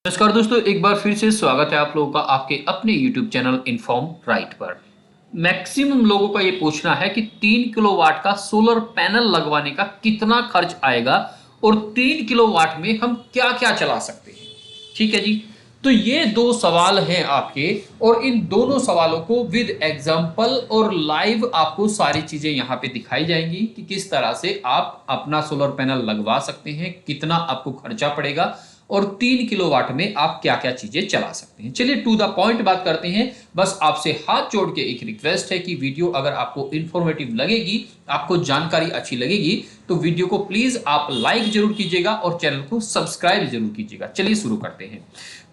नमस्कार दोस्तों, एक बार फिर से स्वागत है आप लोगों का आपके अपने YouTube चैनल इन्फॉर्म राइट पर। मैक्सिमम लोगों का ये पूछना है कि 3 किलोवाट का सोलर पैनल लगवाने का कितना खर्च आएगा और 3 किलोवाट में हम क्या-क्या चला सकते हैं। ठीक है जी, तो ये दो सवाल हैं आपके और इन दोनों सवालों को विद एग्जांपल और लाइव आपको सारी चीजें यहाँ पे दिखाई जाएंगी कि किस तरह से आप अपना सोलर पैनल लगवा सकते हैं, कितना आपको खर्चा पड़ेगा और 3 किलोवाट में आप क्या-क्या चीजें चला सकते हैं। चलिए टू द पॉइंट बात करते हैं। बस आपसे हाथ जोड़ के एक रिक्वेस्ट है कि वीडियो अगर आपको इंफॉर्मेटिव लगेगी, आपको जानकारी अच्छी लगेगी, तो वीडियो को प्लीज आप लाइक जरूर कीजिएगा और चैनल को सब्सक्राइब जरूर कीजिएगा। चलिए शुरू करते हैं।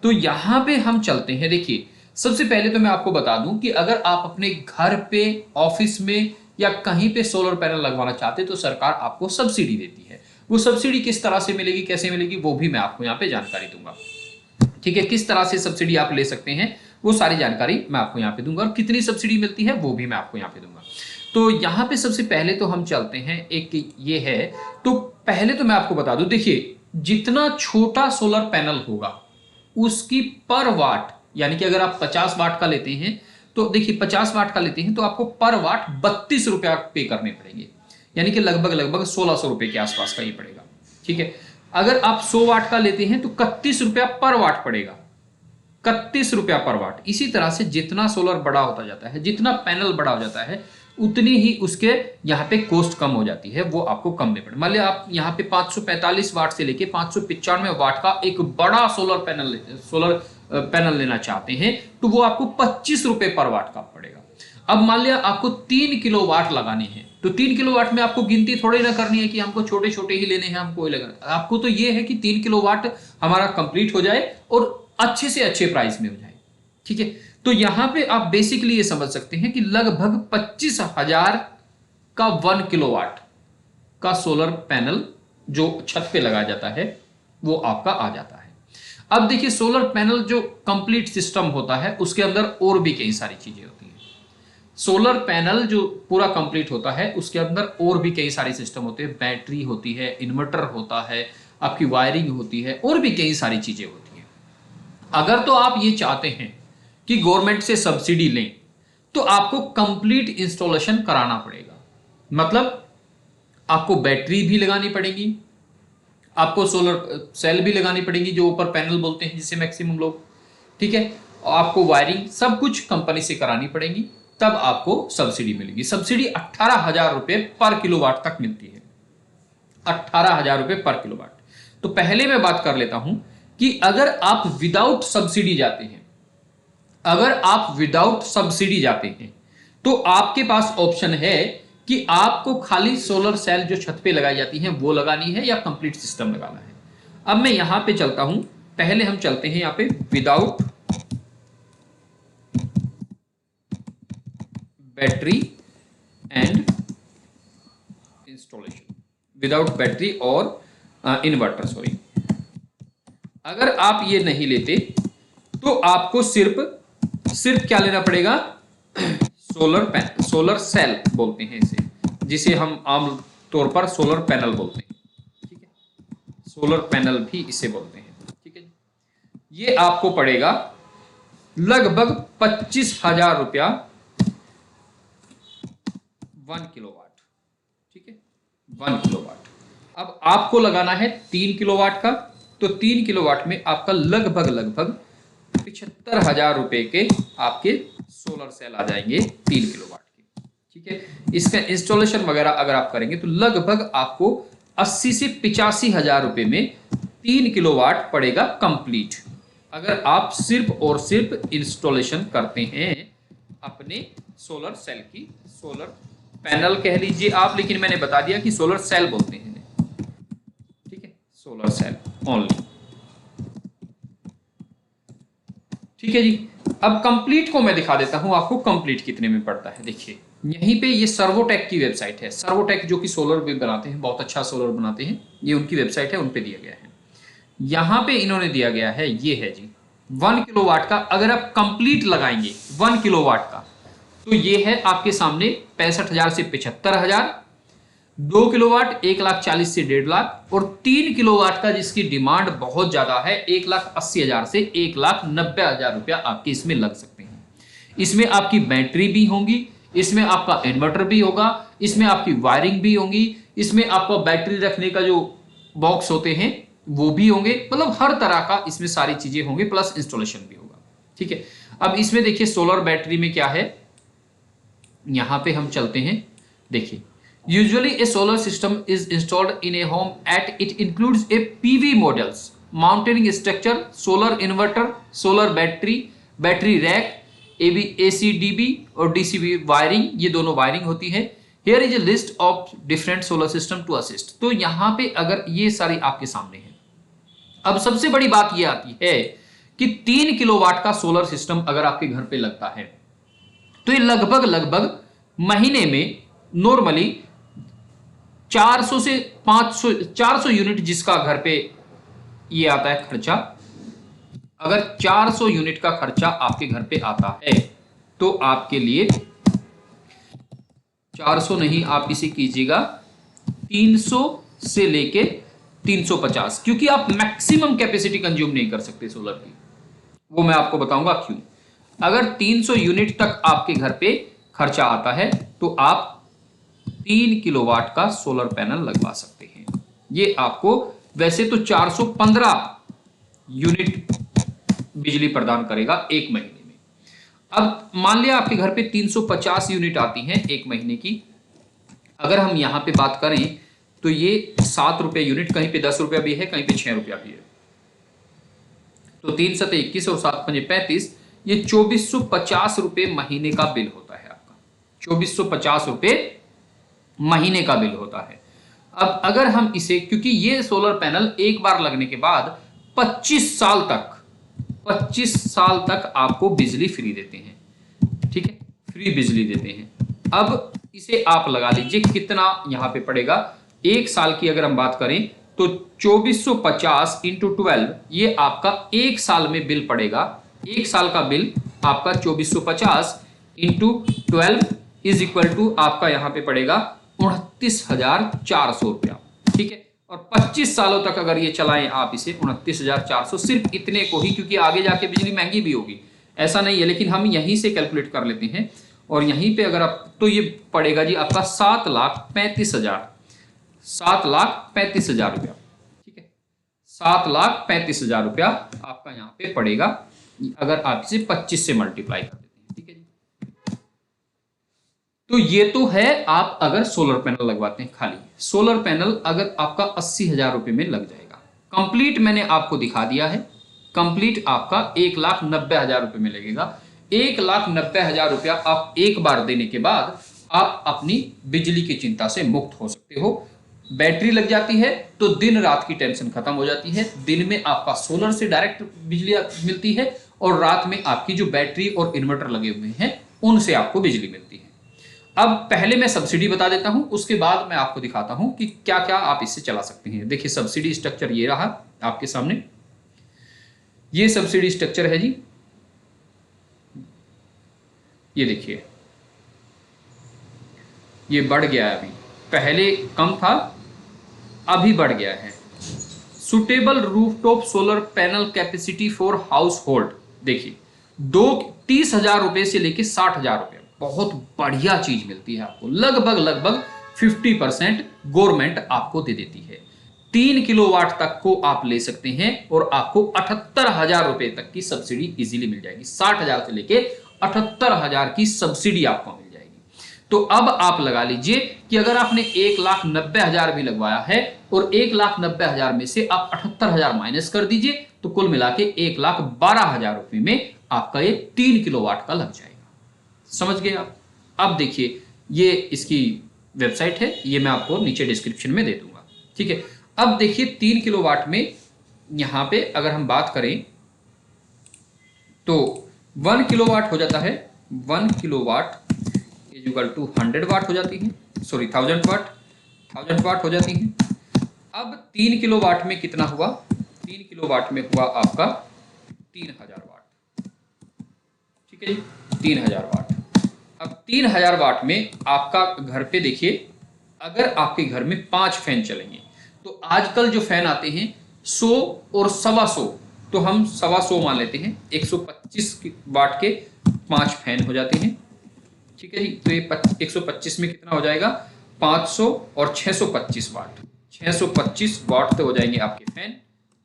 तो यहां पे हम चलते हैं। देखिए, सबसे पहले तो मैं आपको बता दूं कि अगर आप अपने घर पे, ऑफिस में या कहीं पे सोलर पैनल लगवाना चाहते हैं तो सरकार आपको सब्सिडी देती है। वो सब्सिडी किस तरह से मिलेगी, कैसे मिलेगी, वो भी मैं आपको यहाँ पे जानकारी दूंगा। ठीक है, किस तरह से सब्सिडी आप ले सकते हैं वो सारी जानकारी मैं आपको यहाँ पे दूंगा और कितनी सब्सिडी मिलती है वो भी मैं आपको यहाँ पे दूंगा। तो यहाँ पे सबसे पहले तो हम चलते हैं, एक ये है। तो पहले तो मैं आपको बता दूं, देखिए जितना छोटा सोलर पैनल होगा उसकी पर वाट, यानी कि अगर आप 50 वाट का लेते हैं तो देखिए 50 वाट का लेते हैं तो आपको पर वाट 32 रुपया पे करने पड़ेंगे, यानी कि लगभग 1600 रुपए के आसपास का ये पड़ेगा। ठीक है, अगर आप 100 वाट का लेते हैं तो 31 रुपया पर वाट पड़ेगा, 31 रुपया पर वाट। इसी तरह से जितना सोलर बड़ा होता जाता है, जितना पैनल बड़ा हो जाता है, उतनी ही उसके यहाँ पे कॉस्ट कम हो जाती है, वो आपको कम में पड़े। मान लिया आप यहाँ पे 545 वाट से लेके 595 वाट का एक बड़ा सोलर पैनल लेना चाहते हैं तो वो आपको 25 रुपए पर वाट का पड़ेगा। अब मान लिया आपको 3 किलोवाट लगाने हैं तो 3 किलोवाट में आपको गिनती थोड़ी ना करनी है कि हमको छोटे छोटे ही लेने हैं, हमको लगाना। आपको तो ये है कि 3 किलोवाट हमारा कंप्लीट हो जाए और अच्छे से अच्छे प्राइस में हो जाए। ठीक है, तो यहां पे आप बेसिकली ये समझ सकते हैं कि लगभग 25,000 का 1 किलोवाट का सोलर पैनल जो छत पे लगाया जाता है वो आपका आ जाता है। अब देखिए, सोलर पैनल जो कंप्लीट सिस्टम होता है उसके अंदर और भी कई सारी चीजें होती हैं। सोलर पैनल जो पूरा कंप्लीट होता है उसके अंदर और भी कई सारे सिस्टम होते हैं। बैटरी होती है, इन्वर्टर होता है, आपकी वायरिंग होती है और भी कई सारी चीजें होती हैं। अगर तो आप ये चाहते हैं कि गवर्नमेंट से सब्सिडी लें तो आपको कंप्लीट इंस्टॉलेशन कराना पड़ेगा। मतलब आपको बैटरी भी लगानी पड़ेगी, आपको सोलर सेल भी लगानी पड़ेगी जो ऊपर पैनल बोलते हैं जिसे मैक्सिमम लोग। ठीक है, आपको वायरिंग सब कुछ कंपनी से करानी पड़ेगी, तब आपको सब्सिडी मिलेगी। सब्सिडी 18,000 रुपए पर किलोवाट तक मिलती है, 18,000 रुपए पर किलोवाट। तो पहले मैं बात कर लेता हूं कि अगर आप विदाउट सब्सिडी जाते हैं, अगर आप विदाउट सब्सिडी जाते हैं तो आपके पास ऑप्शन है कि आपको खाली सोलर सेल जो छत पे लगाई जाती हैं वो लगानी है या कंप्लीट सिस्टम लगाना है। अब मैं यहां पे चलता हूं, पहले हम चलते हैं यहां पे without battery and installation, without battery और इन्वर्टर, सॉरी। अगर आप ये नहीं लेते तो आपको सिर्फ क्या लेना पड़ेगा, सोलर सेल बोलते हैं इसे, जिसे हम आम तौर पर सोलर पैनल बोलते हैं। ठीक है, सोलर पैनल भी इसे बोलते हैं। ठीक है, ये आपको पड़ेगा लगभग 25,000 रुपया 1 किलोवाट। ठीक है, 1 किलोवाट। अब आपको लगाना है 3 किलोवाट का, तो 3 किलोवाट में आपका लगभग 75,000 रुपए के आपके सोलर सेल आ जाएंगे 3 किलोवाट के। ठीक है, इसका इंस्टॉलेशन वगैरह अगर आप करेंगे तो लगभग आपको 80 से 85,000 रुपए में 3 किलोवाट पड़ेगा कंप्लीट, अगर आप सिर्फ और सिर्फ इंस्टॉलेशन करते हैं अपने सोलर सेल की। सोलर पैनल कह लीजिए आप, लेकिन मैंने बता दिया कि सोलर सेल बोलते हैं इन्हें। ठीक है, सोलर सेल ओनली। ठीक है जी, अब कंप्लीट को मैं दिखा देता हूं आपको कंप्लीट कितने में पड़ता है। देखिए यहीं पे ये सर्वोटेक की वेबसाइट है। सर्वोटेक जो कि सोलर भी बनाते हैं, बहुत अच्छा सोलर बनाते हैं, ये उनकी वेबसाइट है, उन पे दिया गया है। यहां पे इन्होंने दिया गया है, ये है जी 1 किलोवाट का। अगर आप कंप्लीट लगाएंगे 1 किलोवाट का तो ये है आपके सामने 65,000 से 75,000। 2 किलोवाट 1,40,000 से 1,50,000 और 3 किलोवाट का जिसकी डिमांड बहुत ज्यादा है 1,80,000 से 1,90,000 रुपया आपके इसमें लग सकते हैं। इसमें आपकी बैटरी भी होंगी, इसमें आपका इन्वर्टर भी होगा, इसमें आपकी वायरिंग भी होगी, इसमें आपका बैटरी रखने का जो बॉक्स होते हैं वो भी होंगे, मतलब हर तरह का इसमें सारी चीजें होंगी, प्लस इंस्टॉलेशन भी होगा। ठीक है, अब इसमें देखिए सोलर बैटरी में क्या है, यहां पे हम चलते हैं। देखिए, usually a solar system is installed in a home at it includes a PV models, mounting structure, solar inverter, solar battery, battery rack, AC DB और डीसीबी वायरिंग, ये दोनों वायरिंग होती है। Here is a list of different solar system to assist. तो यहां पे अगर ये सारी आपके सामने है, अब सबसे बड़ी बात ये आती है कि 3 किलोवाट का सोलर सिस्टम अगर आपके घर पे लगता है तो ये लगभग लगभग महीने में नॉर्मली 400 से 500 400 यूनिट जिसका घर पे ये आता है खर्चा, अगर 400 यूनिट का खर्चा आपके घर पे आता है तो आपके लिए 400 नहीं, आप इसे कीजिएगा 300 से लेके 350, क्योंकि आप मैक्सिमम कैपेसिटी कंज्यूम नहीं कर सकते सोलर की, वो मैं आपको बताऊंगा क्यों। अगर 300 यूनिट तक आपके घर पे खर्चा आता है तो आप 3 किलोवाट का सोलर पैनल लगवा सकते हैं। ये आपको वैसे तो 415 यूनिट बिजली प्रदान करेगा एक महीने में। अब मान लिया आपके घर पे 350 यूनिट आती हैं एक महीने की, अगर हम यहां पे बात करें तो ये 7 रुपए यूनिट, कहीं पे 10 रुपया भी है, कहीं पे 6 रुपया भी है, तो 3 7 21 और 7 5 35, ये 2450 रुपए महीने का बिल होता है आपका। 2450 रुपए महीने का बिल होता है। अब अगर हम इसे, क्योंकि ये सोलर पैनल एक बार लगने के बाद 25 साल तक आपको बिजली फ्री देते हैं। ठीक है, फ्री बिजली देते हैं। अब इसे आप लगा लीजिए कितना यहां पे पड़ेगा, एक साल की अगर हम बात करें तो 2450 इंटू 12, ये आपका एक साल में बिल पड़ेगा। एक साल का बिल आपका 2450 इंटू 12 इज इक्वल टू आपका यहां पे पड़ेगा 29,400 रुपया। ठीक है, और 25 सालों तक अगर ये चलाएं आप इसे 29,400, सिर्फ इतने को ही, क्योंकि आगे जाके बिजली महंगी भी होगी ऐसा नहीं है, लेकिन हम यहीं से कैलकुलेट कर लेते हैं। और यहीं पे अगर आप, तो ये पड़ेगा जी आपका 7,35,000 रुपया। ठीक है, 7,35,000 रुपया आपका यहाँ पे पड़ेगा अगर आप इसे 25 से मल्टीप्लाई कर देते हैं। ठीक है जी, तो ये तो है आप अगर सोलर पैनल लगवाते हैं। खाली सोलर पैनल अगर आपका 80,000 रुपए में लग जाएगा, कंप्लीट मैंने आपको दिखा दिया है, कंप्लीट आपका 1,90,000 रुपए में लगेगा। 1,90,000 रुपया आप एक बार देने के बाद आप अपनी बिजली की चिंता से मुक्त हो सकते हो। बैटरी लग जाती है तो दिन रात की टेंशन खत्म हो जाती है। दिन में आपका सोलर से डायरेक्ट बिजली मिलती है और रात में आपकी जो बैटरी और इन्वर्टर लगे हुए हैं उनसे आपको बिजली मिलती है। अब पहले मैं सब्सिडी बता देता हूं, उसके बाद मैं आपको दिखाता हूं कि क्या क्या आप इससे चला सकते हैं। देखिए सब्सिडी स्ट्रक्चर ये रहा आपके सामने, ये सब्सिडी स्ट्रक्चर है जी। ये देखिए ये बढ़ गया है, अभी पहले कम था अभी बढ़ गया है। Suitable rooftop solar panel capacity for house hold, देखिए 30,000 रुपए से लेके 60,000 रुपए, बहुत बढ़िया चीज मिलती है आपको। लगभग 50% गवर्नमेंट आपको दे देती है। 3 किलोवाट तक को आप ले सकते हैं और आपको 78,000 रुपए तक की सब्सिडी इजीली मिल जाएगी। 60,000 से लेके 78,000 की सब्सिडी आपको मिल जाएगी। तो अब आप लगा लीजिए कि अगर आपने 1,90,000 भी लगवाया है और 1,90,000 में से आप 78,000 माइनस कर दीजिए तो कुल मिला के 1,12,000 रुपए में आपका ये 3 किलोवाट का लग जाएगा। समझ गए आप? अब देखिए ये इसकी वेबसाइट है, ये मैं आपको नीचे डिस्क्रिप्शन में दे दूंगा। ठीक है, अब देखिए 3 किलोवाट में यहां पे अगर हम बात करें तो 1 किलोवाट हो जाता है, 1 किलोवाट इज इक्वल टू 100 वाट हो जाती है, सॉरी 1000 वाट हो जाती है। अब 3 किलोवाट में कितना हुआ, 3 किलोवाट में हुआ आपका 3,000 वाट। ठीक है जी, 3,000 वाट। अब 3,000 वाट में आपका घर पे देखिए अगर आपके घर में 5 फैन चलेंगे, तो आजकल जो फैन आते हैं 100 और 125, तो हम 125 मान लेते हैं, 125 वाट के 5 फैन हो जाते हैं। ठीक है जी, तो ये 125 में कितना हो जाएगा, 500 और 625 वाट, 625 वाट तो हो जाएंगे आपके फैन,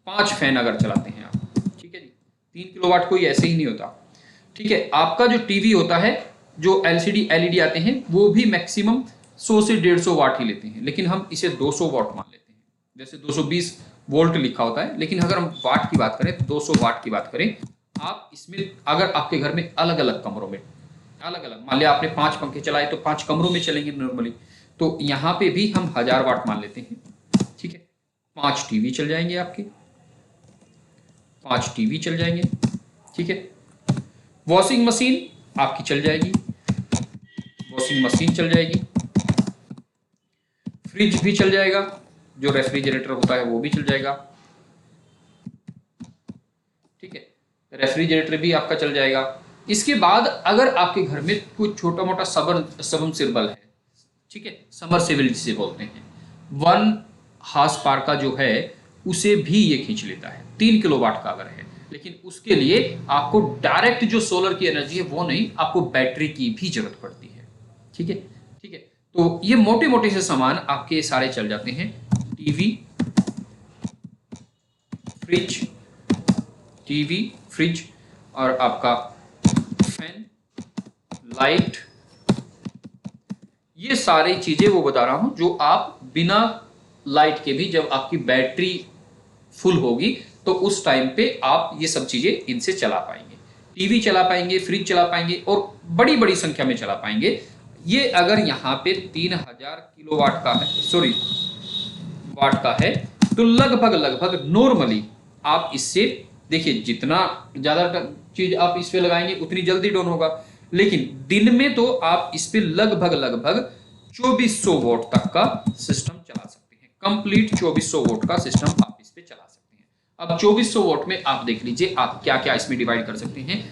5 फैन अगर चलाते हैं आप। ठीक है जी, 3 किलोवाट कोई ऐसे ही नहीं होता। ठीक है, आपका जो टीवी होता है, जो एलसीडी एलईडी आते हैं, वो भी मैक्सिमम 100 से 150 वाट ही लेते हैं, लेकिन हम इसे 200 वाट मान लेते हैं। जैसे 220 वोल्ट लिखा होता है, लेकिन अगर हम वाट की बात करें तो 200 वाट की बात करें। आप इसमें अगर आपके घर में अलग अलग कमरों में अलग अलग, मान लिया आपने 5 पंखे चलाए तो 5 कमरों में चलेंगे नॉर्मली, तो यहाँ पे भी हम 1000 वाट मान लेते हैं। ठीक है, 5 टीवी चल जाएंगे आपके, 5 टीवी चल जाएंगे। ठीक है, वॉशिंग मशीन आपकी चल जाएगी, वॉशिंग मशीन चल जाएगी, फ्रिज भी चल जाएगा, जो रेफ्रिजरेटर होता है वो भी चल जाएगा। ठीक है, रेफ्रिजरेटर भी आपका चल जाएगा। इसके बाद अगर आपके घर में कुछ छोटा मोटा सबमर्सिबल है, ठीक है, समरसेबल जिसे बोलते हैं, 1 हार्स पावर का जो है, उसे भी ये खींच लेता है, 3 किलोवाट का अगर है। लेकिन उसके लिए आपको डायरेक्ट जो सोलर की एनर्जी है वो नहीं, आपको बैटरी की भी जरूरत पड़ती है। ठीक है, ठीक है, तो ये मोटे मोटे से सामान आपके सारे चल जाते हैं। टीवी, फ्रिज, टीवी, फ्रिज और आपका फैन, लाइट, ये सारी चीजें वो बता रहा हूं जो आप बिना लाइट के भी, जब आपकी बैटरी फुल होगी तो उस टाइम पे आप ये सब चीजें इनसे चला पाएंगे। टीवी चला पाएंगे, फ्रिज चला पाएंगे और बड़ी बड़ी संख्या में चला पाएंगे। ये अगर यहाँ पे 3000 किलोवाट का है, सॉरी वाट का है, तो लगभग नॉर्मली आप इससे देखिए, जितना ज्यादा चीज आप इस पे लगाएंगे उतनी जल्दी डाउन होगा, लेकिन दिन में तो आप इस पे लगभग 2400 वोट तक का सिस्टम चला सकते हैं। कंप्लीट 2400 वोट का सिस्टम आप इस पे चला सकते हैं। अब 2400 वोट में आप देख लीजिए आप क्या क्या इसमें डिवाइड कर सकते हैं।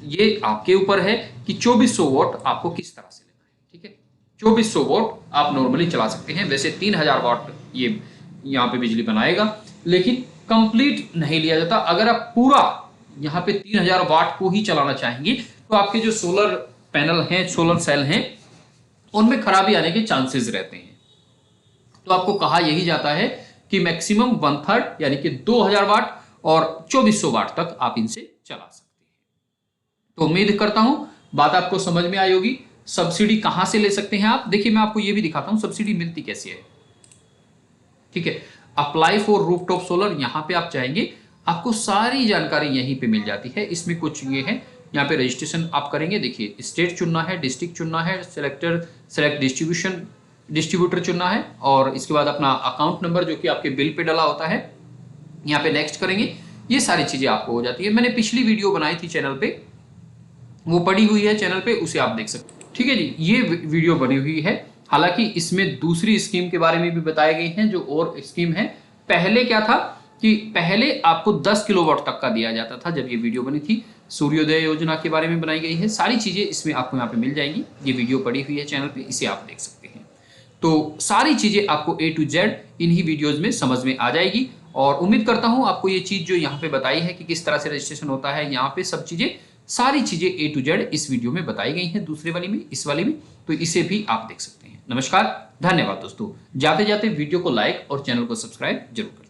ये आपके ऊपर है कि 2400 वोट आपको किस तरह से लेना है। ठीक है, 2400 वोट आप नॉर्मली चला सकते हैं। वैसे 3000 वाट ये यहाँ पे बिजली बनाएगा, लेकिन कंप्लीट नहीं लिया जाता। अगर आप पूरा यहाँ पे 3000 वाट को ही चलाना चाहेंगे तो आपके जो सोलर पैनल हैं, सोलर सेल हैं, उनमें खराबी आने के चांसेस रहते हैं। तो आपको कहा यही जाता है कि मैक्सिमम 1/3 यानी कि 2000 वाट और 2400 वाट तक आप इनसे चला सकते हैं। तो उम्मीद करता हूं बात आपको समझ में आई होगी। सब्सिडी कहां से ले सकते हैं आप, देखिए मैं आपको यह भी दिखाता हूं सब्सिडी मिलती कैसे है। ठीक है, अप्लाई फॉर रूफटॉप सोलर, यहां पे आप चाहेंगे, आपको सारी जानकारी यहीं पे मिल जाती है। इसमें कुछ ये है, यहाँ पे रजिस्ट्रेशन आप करेंगे, देखिए स्टेट चुनना है, डिस्ट्रिक्ट चुनना है, सेलेक्ट डिस्ट्रीब्यूटर चुनना है, और इसके बाद अपना अकाउंट नंबर जो कि आपके बिल पे डला होता है, यहाँ पे नेक्स्ट करेंगे। ये सारी चीजें आपको हो जाती है। मैंने पिछली वीडियो बनाई थी चैनल पे, वो पड़ी हुई है चैनल पे, उसे आप देख सकते हैं। ठीक है जी, ये वीडियो बनी हुई है। हालांकि इसमें दूसरी स्कीम के बारे में भी बताए गए हैं, जो और स्कीम है। पहले क्या था कि पहले आपको 10 किलोवाट तक का दिया जाता था जब ये वीडियो बनी थी। सूर्योदय योजना के बारे में बनाई गई है। सारी चीजें इसमें आपको यहाँ पे मिल जाएंगी। ये वीडियो पड़ी हुई है चैनल पे, इसे आप देख सकते हैं। तो सारी चीजें आपको A to Z इन्हीं वीडियोज में समझ में आ जाएगी। और उम्मीद करता हूँ आपको ये चीज जो यहाँ पे बताई है कि किस तरह से रजिस्ट्रेशन होता है, यहाँ पे सब चीजें, सारी चीजें A to Z इस वीडियो में बताई गई हैं, दूसरे वाली में, इस वाली में, तो इसे भी आप देख सकते हैं। नमस्कार, धन्यवाद दोस्तों। जाते जाते वीडियो को लाइक और चैनल को सब्सक्राइब जरूर करें।